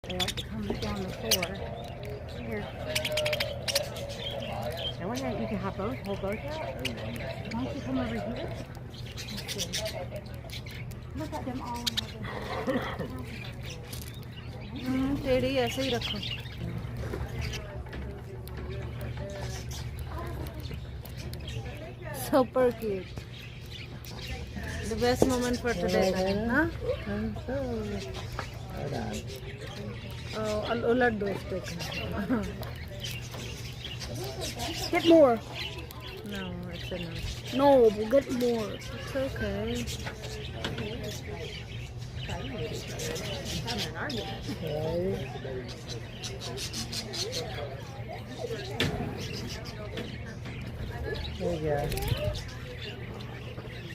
They like to come down the floor. Here. Now, why not? You can have both, hold both out. Why don't you come over here? Let's see. Look at them all. टेढ़ी ऐसे ही रखो. Super cute. The best moment for today, huh? Hold on. Oh, उलट दो इसको. Get more. No, it's enough. No, we'll get more. It's okay. Okay. There you go.